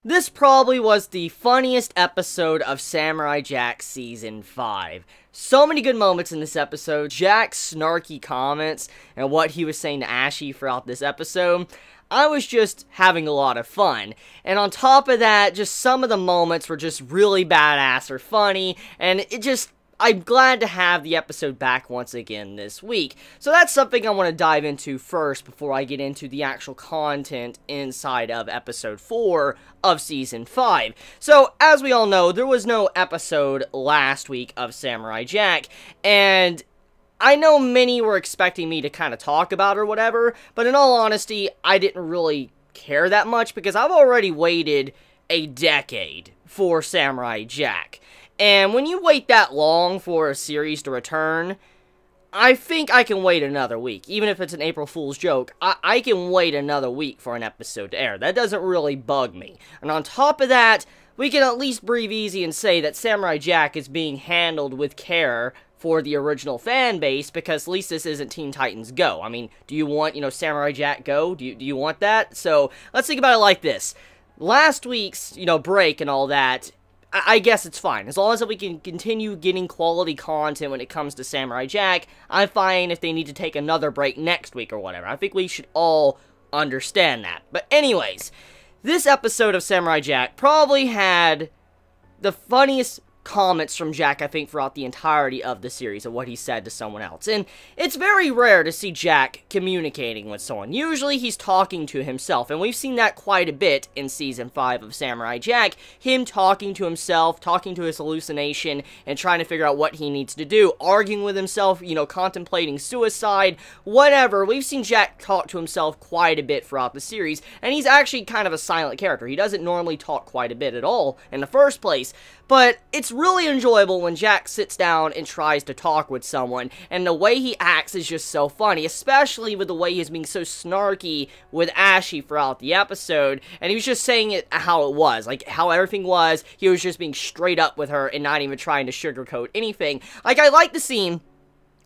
This probably was the funniest episode of Samurai Jack Season 5. So many good moments in this episode. Jack's snarky comments and what he was saying to Ashy throughout this episode. I was just having a lot of fun. And on top of that, just some of the moments were just really badass or funny, and I'm glad to have the episode back once again this week. So that's something I want to dive into first before I get into the actual content inside of episode 4 of season 5. So, as we all know, there was no episode last week of Samurai Jack, and I know many were expecting me to kind of talk about or whatever, but in all honesty, I didn't really care that much because I've already waited a decade for Samurai Jack. And when you wait that long for a series to return, I think I can wait another week. Even if it's an April Fool's joke, I can wait another week for an episode to air. That doesn't really bug me. And on top of that, we can at least breathe easy and say that Samurai Jack is being handled with care for the original fan base, because at least this isn't Teen Titans Go. I mean, do you want, Samurai Jack Go? Do you want that? So, let's think about it like this. Last week's, break and all that, I guess it's fine. As long as we can continue getting quality content when it comes to Samurai Jack, I'm fine if they need to take another break next week or whatever. I think we should all understand that. But anyways, this episode of Samurai Jack probably had the funniest comments from Jack, I think, throughout the entirety of the series of what he said to someone else. And it's very rare to see Jack communicating with someone. Usually he's talking to himself, and we've seen that quite a bit in Season 5 of Samurai Jack. Him talking to himself, talking to his hallucination, and trying to figure out what he needs to do. Arguing with himself, contemplating suicide, whatever. We've seen Jack talk to himself quite a bit throughout the series, and he's actually kind of a silent character. He doesn't normally talk quite a bit at all in the first place, but it's really enjoyable when Jack sits down and tries to talk with someone, and the way he acts is just so funny, especially with the way he's being so snarky with Ashy throughout the episode, and he was just saying it how it was, like how everything was. He was just being straight up with her and not even trying to sugarcoat anything. Like, I like the scene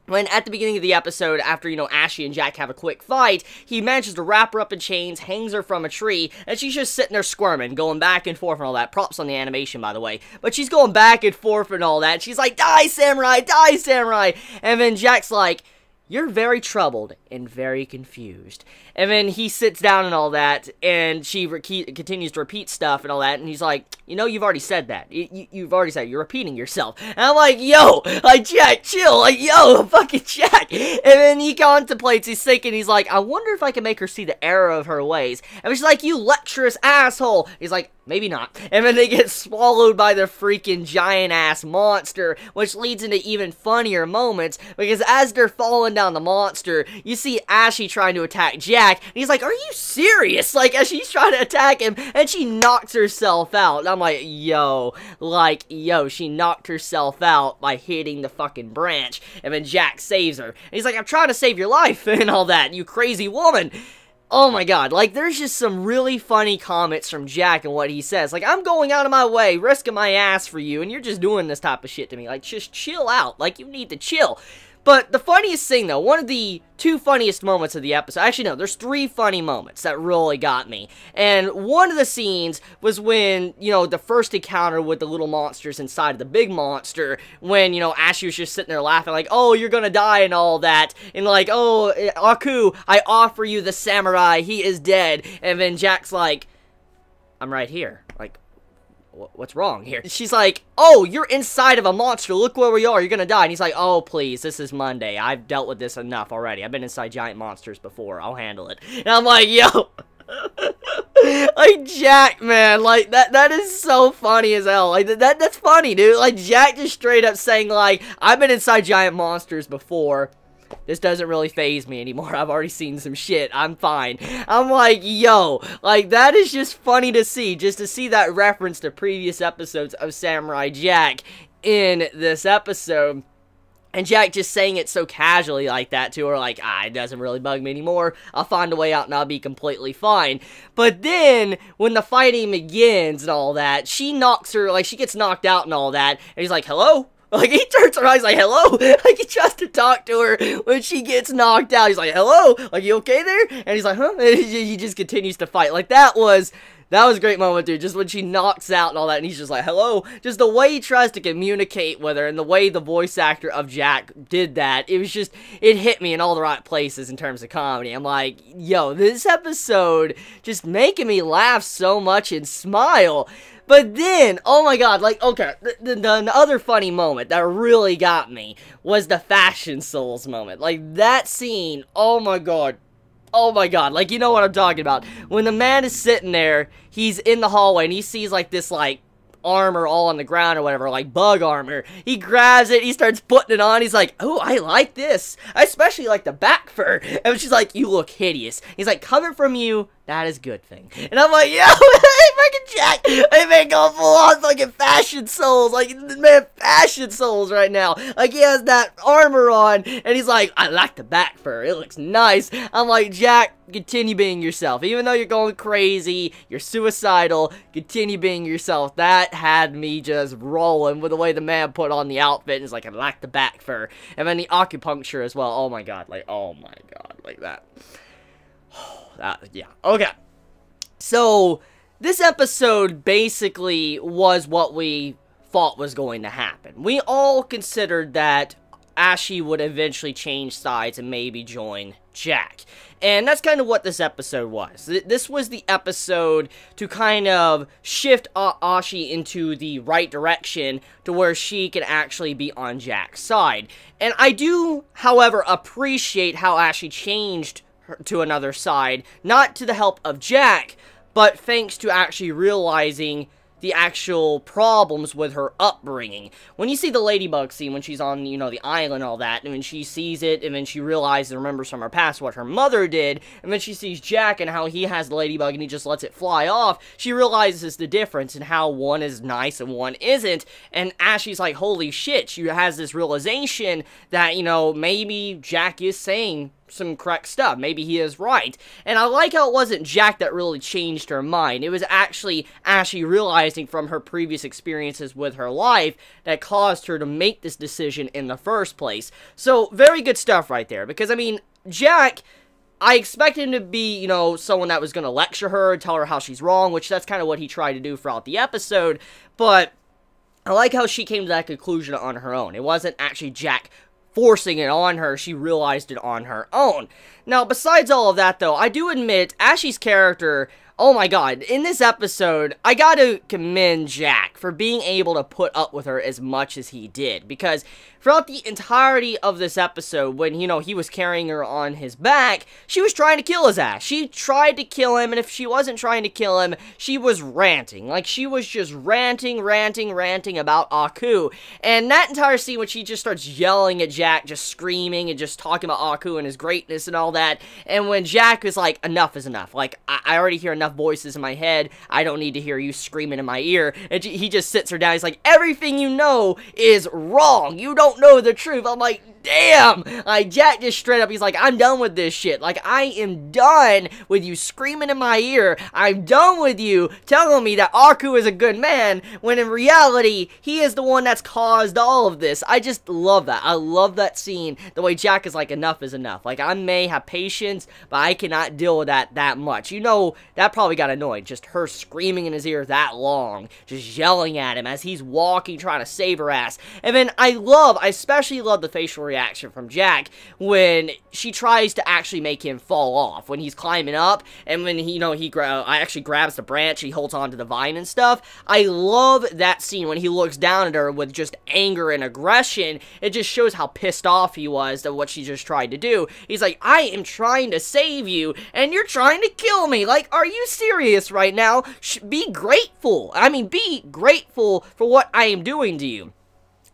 when, at the beginning of the episode, after, Ashy and Jack have a quick fight, he manages to wrap her up in chains, hangs her from a tree, and she's just sitting there squirming, going back and forth and all that. Props on the animation, by the way. But she's going back and forth and all that. She's like, "Die, samurai! Die, samurai!" And then Jack's like, "You're very troubled and very confused." And then he sits down and all that, and she continues to repeat stuff and all that, and he's like, "You've already said that. You've already said it. You're repeating yourself." And I'm like, "Yo, like, Jack, chill. Like, yo, fucking Jack." And then he contemplates, he's thinking, he's like, "I wonder if I can make her see the error of her ways." And she's like, "You lecherous asshole." He's like, "Maybe not." And then they get swallowed by the freaking giant-ass monster, which leads into even funnier moments, because as they're falling down the monster, you see Ashy trying to attack Jack, and he's like, "Are you serious?" Like, as she's trying to attack him, and she knocks herself out. And I'm like, yo, she knocked herself out by hitting the fucking branch, and then Jack saves her. And he's like, "I'm trying to save your life," and all that, "you crazy woman." Oh my god, like, there's just some really funny comments from Jack and what he says. Like, "I'm going out of my way, risking my ass for you, and you're just doing this type of shit to me. Like, just chill out. Like, you need to chill." But the funniest thing, though, one of the two funniest moments of the episode, actually no, there's three funny moments that really got me. And one of the scenes was when, the first encounter with the little monsters inside of the big monster, when, Ashy was just sitting there laughing like, "Oh, you're gonna die," and all that, and like, "Oh, Aku, I offer you the samurai, he is dead." And then Jack's like, "I'm right here. Like, what's wrong here?" She's like, "Oh, you're inside of a monster. Look where we are. You're gonna die." And he's like, "Oh, please. This is Monday. I've dealt with this enough already. I've been inside giant monsters before. I'll handle it." And I'm like, yo. Like, Jack, man. Like, that is so funny as hell. Like, that's funny, dude. Like, Jack just straight up saying, like, "I've been inside giant monsters before. This doesn't really faze me anymore. I've already seen some shit. I'm fine." I'm like, yo, like, that is just funny to see. Just to see that reference to previous episodes of Samurai Jack in this episode. And Jack just saying it so casually like that to her, like, "It doesn't really bug me anymore. I'll find a way out and I'll be completely fine." But then, when the fighting begins and all that, she knocks her, like, she gets knocked out and all that, and he's like, "Hello?" Like, he turns around, he's like, "Hello?" Like, he tries to talk to her when she gets knocked out. He's like, "Hello? Like, you okay there?" And he's like, "Huh?" And he just continues to fight. Like, that was That was a great moment, dude. Just when she knocks out and all that, and he's just like, hello. Just the way he tries to communicate with her, and the way the voice actor of Jack did that, it was just, it hit me in all the right places in terms of comedy. I'm like, yo, this episode just making me laugh so much and smile. But then, oh my god, like, okay, the other funny moment that really got me was the Fashion Souls moment. Like, that scene, oh my god. Oh my god, like, you know what I'm talking about. When the man is sitting there, he's in the hallway, and he sees, like, this, like, armor all on the ground or whatever, like bug armor. He grabs it, he starts putting it on, he's like, oh, I like this. I especially like the back fur. And she's like, you look hideous. He's like, coming from you, that is a good thing. And I'm like, yo, fucking Jack, I man go full on fucking Fashion Souls, like, man, Fashion Souls right now. Like, he has that armor on, and he's like, I like the back fur, it looks nice. I'm like, Jack, continue being yourself. Even though you're going crazy, you're suicidal, continue being yourself. That had me just rolling with the way the man put on the outfit, and he's like, I like the back fur. And then the acupuncture as well, oh my god, like that. Yeah, okay. So, this episode basically was what we thought was going to happen. We all considered that Ashley would eventually change sides and maybe join Jack. And that's kind of what this episode was. This was the episode to kind of shift Ashi into the right direction to where she can actually be on Jack's side. And I do, however, appreciate how Ashley changed to another side, not to the help of Jack, but thanks to actually realizing the actual problems with her upbringing. When you see the ladybug scene, when she's on, you know, the island and all that, and when she sees it, and then she realizes and remembers from her past what her mother did, and then she sees Jack and how he has the ladybug and he just lets it fly off, she realizes the difference in how one is nice and one isn't, and Ashley's like, holy shit, she has this realization that, you know, maybe Jack is saying some correct stuff. Maybe he is right. And I like how it wasn't Jack that really changed her mind. It was actually Ashley realizing from her previous experiences with her life that caused her to make this decision in the first place. So, very good stuff right there. Because, I mean, Jack, I expect him to be, you know, someone that was going to lecture her and tell her how she's wrong, which that's kind of what he tried to do throughout the episode. But I like how she came to that conclusion on her own. It wasn't actually Jack forcing it on her, she realized it on her own. Now, besides all of that, though, I do admit, Ashley's character, oh my god, in this episode, I gotta commend Jack for being able to put up with her as much as he did, because throughout the entirety of this episode, when, you know, he was carrying her on his back, she was trying to kill his ass. She tried to kill him, and if she wasn't trying to kill him, she was ranting. Like, she was just ranting about Aku. And that entire scene when she just starts yelling at Jack, just screaming and just talking about Aku and his greatness and all that, and when Jack is like, enough is enough. Like, I already hear enough voices in my head, I don't need to hear you screaming in my ear, and he just sits her down, he's like, everything you know is wrong, you don't know the truth. I'm like, damn! Like, Jack just straight up, he's like, I'm done with this shit. Like, I am done with you screaming in my ear. I'm done with you telling me that Aku is a good man, when in reality, he is the one that's caused all of this. I just love that. I love that scene, the way Jack is like, enough is enough. Like, I may have patience, but I cannot deal with that much. You know, that probably got annoying, just her screaming in his ear that long, just yelling at him as he's walking, trying to save her ass. And then I especially love the facial reaction from Jack when she tries to actually make him fall off, when he's climbing up, and when he, you know, I actually grabs the branch, he holds onto the vine and stuff. I love that scene when he looks down at her with just anger and aggression. It just shows how pissed off he was at what she just tried to do. He's like, I am trying to save you, and you're trying to kill me. Like, are you serious right now? Be grateful. I mean, be grateful for what I am doing to you.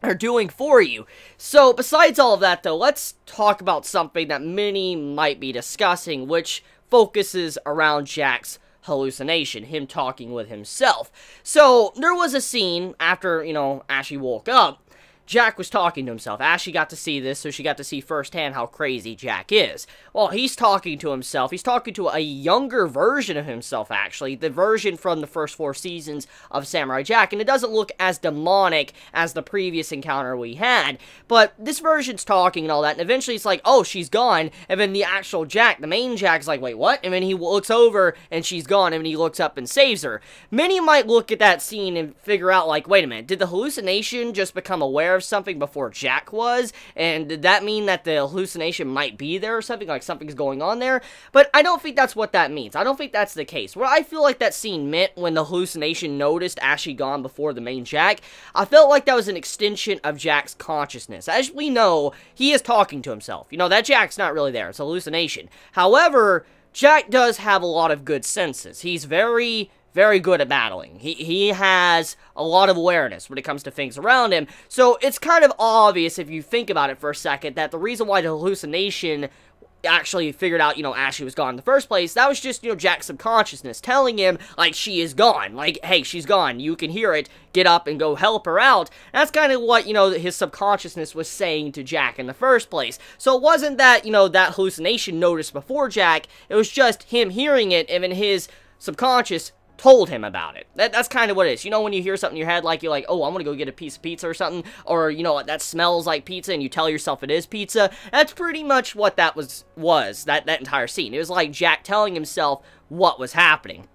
Or doing for you. So, besides all of that, though, let's talk about something that many might be discussing, which focuses around Jack's hallucination, him talking with himself. So, there was a scene after, you know, Ashley woke up, Jack was talking to himself. Ashley got to see this, so she got to see firsthand how crazy Jack is. Well, he's talking to himself. He's talking to a younger version of himself, actually. The version from the first 4 seasons of Samurai Jack, and it doesn't look as demonic as the previous encounter we had. But this version's talking and all that, and eventually it's like, oh, she's gone, and then the actual Jack, the main Jack's like, wait, what? And then he looks over, and she's gone, and then he looks up and saves her. Many might look at that scene and figure out, like, wait a minute, did the hallucination just become aware of something before Jack was? And did that mean that the hallucination might be there or something? Like something's going on there? But I don't think that's what that means. I don't think that's the case. What I feel like that scene meant when the hallucination noticed Ashley gone before the main Jack, I felt like that was an extension of Jack's consciousness. As we know, he is talking to himself. You know, that Jack's not really there. It's a hallucination. However, Jack does have a lot of good senses. He's very good at battling. He has a lot of awareness when it comes to things around him. So it's kind of obvious if you think about it for a second that the reason why the hallucination actually figured out, you know, Ashley was gone in the first place, that was just, you know, Jack's subconsciousness telling him, like, she is gone. Like, hey, she's gone. You can hear it. Get up and go help her out. That's kind of what, you know, his subconsciousness was saying to Jack in the first place. So it wasn't that, you know, that hallucination noticed before Jack. It was just him hearing it, and then his subconscious told him about it. That's kind of what it is. You know, when you hear something in your head, like, you're like, oh, I'm gonna go get a piece of pizza or something, or, you know, that smells like pizza, and you tell yourself it is pizza. That's pretty much what that was that entire scene. It was like Jack telling himself what was happening.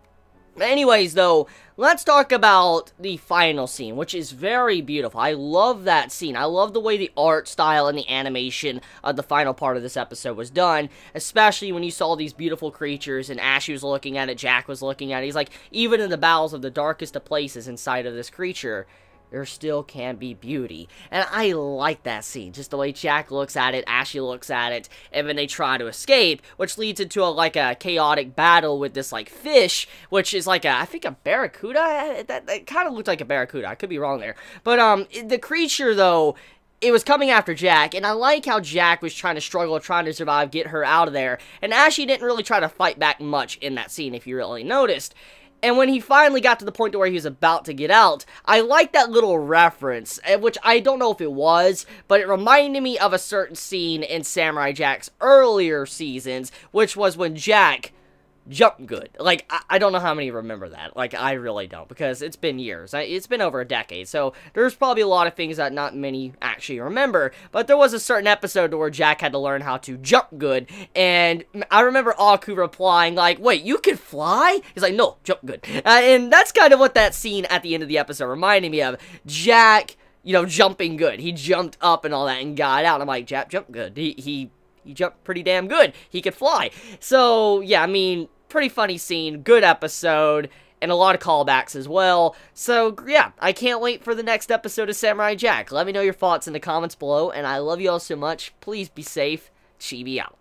Anyways, though, let's talk about the final scene, which is very beautiful. I love that scene. I love the way the art style and the animation of the final part of this episode was done, especially when you saw these beautiful creatures, and Ashley was looking at it, Jack was looking at it. He's like, even in the bowels of the darkest of places inside of this creature, there still can be beauty. And I like that scene. Just the way Jack looks at it, Ashley looks at it, and then they try to escape, which leads into like a chaotic battle with this, like, fish, which is like I think a barracuda? That kind of looked like a barracuda. I could be wrong there. But, the creature, though, it was coming after Jack, and I like how Jack was trying to struggle, trying to survive, get her out of there, and Ashley didn't really try to fight back much in that scene, if you really noticed. And when he finally got to the point to where he was about to get out, I like that little reference, which I don't know if it was, but it reminded me of a certain scene in Samurai Jack's earlier seasons, which was when Jack jumped good. Like, I don't know how many remember that. Like, I really don't, because it's been years. It's been over a decade, so there's probably a lot of things that not many actually remember, but there was a certain episode where Jack had to learn how to jump good, and I remember Aku replying, like, wait, you can fly? He's like, no, jump good. And that's kind of what that scene at the end of the episode reminded me of. Jack, you know, jumping good. He jumped up and all that and got out. I'm like, Jack jumped good. He jumped pretty damn good. He could fly. So, yeah, I mean, pretty funny scene, good episode, and a lot of callbacks as well. So, yeah, I can't wait for the next episode of Samurai Jack. Let me know your thoughts in the comments below, and I love you all so much. Please be safe. Chibi out.